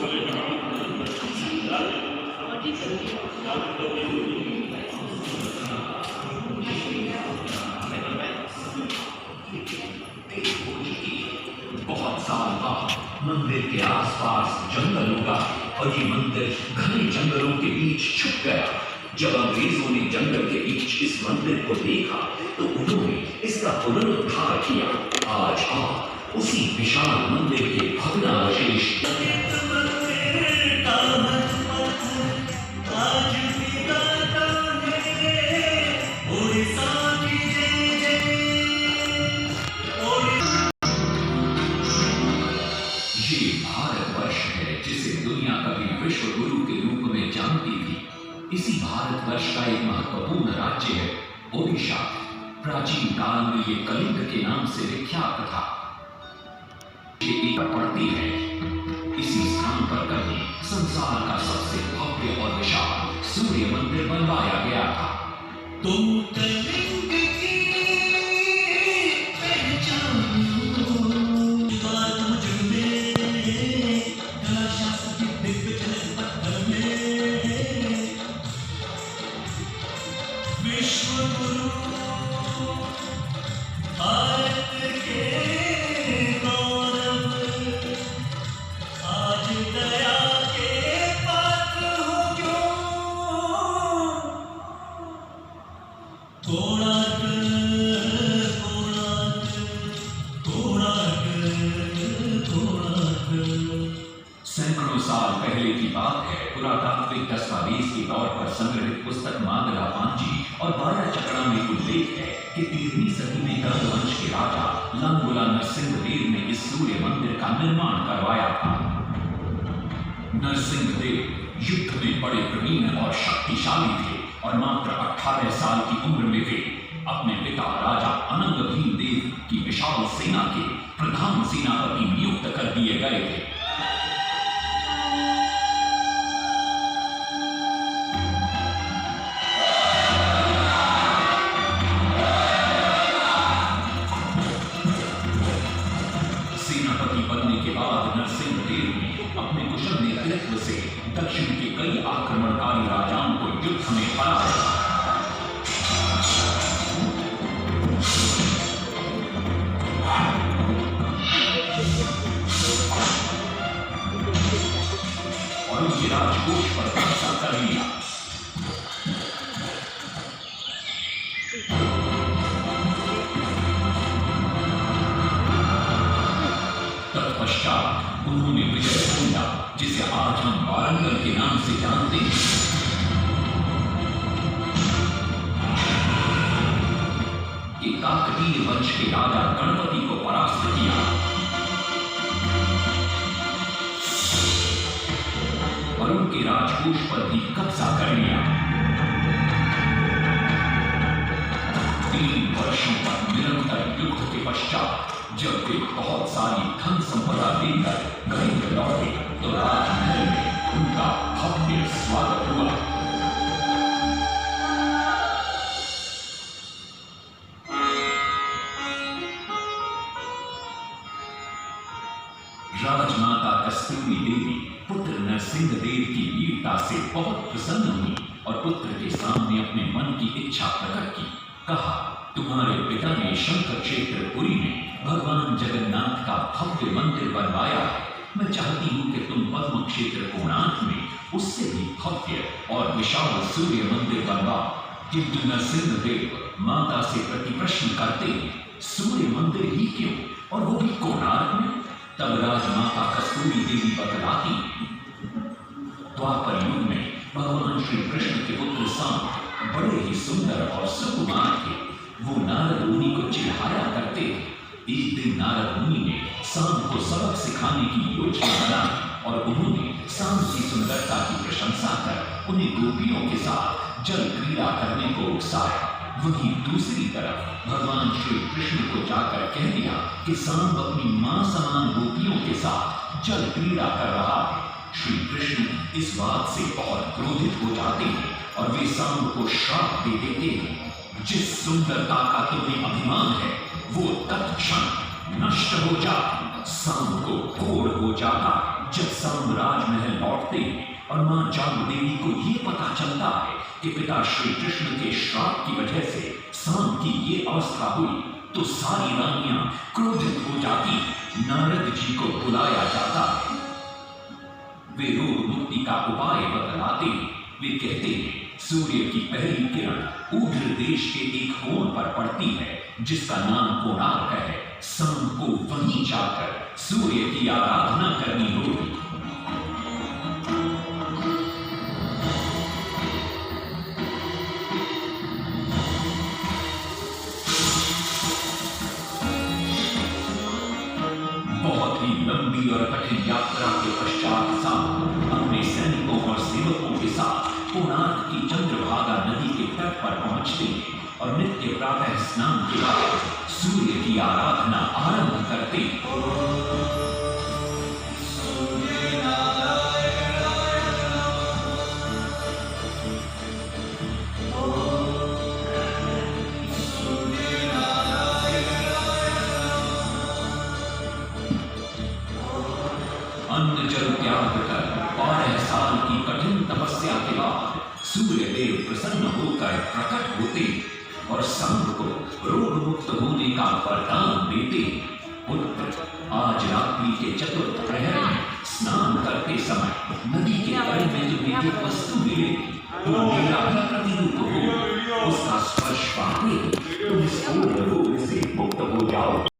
बहुत साल बाद मंदिर के आसपास जंगल उगा और ये मंदिर घने जंगलों के बीच छुप गया। जब अंग्रेजों ने जंगल के बीच इस मंदिर को देखा तो उन्होंने इसका पुनरुद्धार किया। आज आप उसी विशाल मंदिर के भग्नावशेष भारतवर्ष है जिसे दुनिया कभी विश्व गुरु के रूप में जानती थी। इसी भारतवर्ष का एक महत्वपूर्ण राज्य है ओडिशा। प्राचीन काल में ये कलिंग के नाम से विख्यात था। ये एक पड़ती है। इसी स्थान पर कभी संसार का सबसे भव्य और विशाल सूर्य मंदिर बनवाया गया था। तुम सैकड़ों साल पहले की बात है। पुरातात्विक दस्तावेज के तौर पर संग्रहित पुस्तक मांगला पांची और बाया चकड़ा में उल्लेख है कि 13वीं सदी में गंग वंश के राजा लंगोला नरसिंहदेव ने इस सूर्य मंदिर का निर्माण करवाया था। नरसिंहदेव युद्ध में बड़े प्रवीण और शक्तिशाली थे और मात्र 18 साल की उम्र में वे अपने पिता राजा अनंग भीम देव की विशाल सेना के प्रधान सेनापति नियुक्त कर दिए गए थे। सेनापति बनने के बाद नरसिंहदेव ने अपने कुशल नेतृत्व से दक्षिण के कई आक्रमणकारी राजाओं को युद्ध में हराया। और उनके राजकोष पर कब्जा कर लिया। तत्पश्चात उन्होंने विजय ढूंढा जिसे आज हम वारंगल के नाम से जानते हैं। काकतीय वंश के राजा गणपति को परास्त किया और उनके राजकोष पर भी कब्जा कर लिया। 3 वर्षों तक निरंतर युद्ध के पश्चात जब वे बहुत सारी धन संपदा लेकर घर लौटे तो राजमहल में उनका भव्य स्वागत हुआ। राजमाता कस्तूरी देवी पुत्र नरसिंहदेव की वीरता से बहुत प्रसन्न हुई और पुत्र के सामने अपने मन की इच्छा प्रकट की। कहा, तुम्हारे पिता ने शंकर क्षेत्र पुरी में भगवान जगन्नाथ का भव्य मंदिर बनवाया है। मैं चाहती हूँ कि तुम पद्म क्षेत्र कोणार्क में उससे भी भव्य और विशाल सूर्य मंदिर बनवाओ। किंतु नरसिंहदेव माता से प्रति प्रश्न करते हैं, सूर्य मंदिर ही क्यों और वो भी कोणार्क में? तब राजमाता कस्तूरी देवी बतलाती, द्वापर युग में भगवान श्री कृष्ण के पुत्र सांब बड़े ही सुंदर और सुकुमार थे। वो नारद मुनि को चिढ़ाया करते थे। एक दिन नारद मुनि ने सांब को सबक सिखाने की योजना बनाई और उन्होंने सांब की सुंदरता की प्रशंसा कर उन्हें गोपियों के साथ जल क्रीड़ा करने को उकसाया। वहीं दूसरी तरफ भगवान श्री कृष्ण को जाकर कह दिया कि सांब अपनी मां समान गोपियों के साथ जल क्रीड़ा कर रहा है। श्री कृष्ण इस बात से बहुत क्रोधित हो जाते हैं और वे सांब को श्राप दे देते हैं, जिस सुंदरता का तुम्हें अभिमान है वो तत्क्षण नष्ट हो जा। सांब को घोर हो जाता है। जब शाम राजमहल लौटते और मां जाग देवी को ये पता चलता है कि पिता श्री कृष्ण के श्राप की वजह से शाम की ये अवस्था हुई, तो सारी रानियां क्रोधित हो जाती। नारद जी को बुलाया जाता है। वे रोग मुक्ति का उपाय बतलाते। वे कहते हैं सूर्य की पहली किरण ऊर्ध्व देश के एक कोण पर पड़ती है जिसका नाम कोणार्क है। शाम को वहीं जाकर सूर्य की आराधना करनी होगी। बहुत ही लंबी और कठिन यात्रा के पश्चात शाम अपने सैनिकों और सेवकों के साथ कोणार्क की चंद्रभागा नदी के तट पर पहुंचते हैं और नित्य प्रातः स्नान के बाद सूर्य की आराधना आरंभ करते हैं। अन्न जल त्याग कर 12 साल की कठिन तपस्या के बाद सूर्यदेव प्रसन्न होकर प्रकट होते और शाम को रोग मुक्त होने का वरदान देते। पुत्र, आज रात्रि के चतुर्थ प्रहर में स्नान करते समय नदी के तट में तुम्हें एक वस्तु मिलेगी, वो मेरा ही प्रतिरूप हो। उसका स्पर्श पाते तुम इस रोग से मुक्त हो जाओ।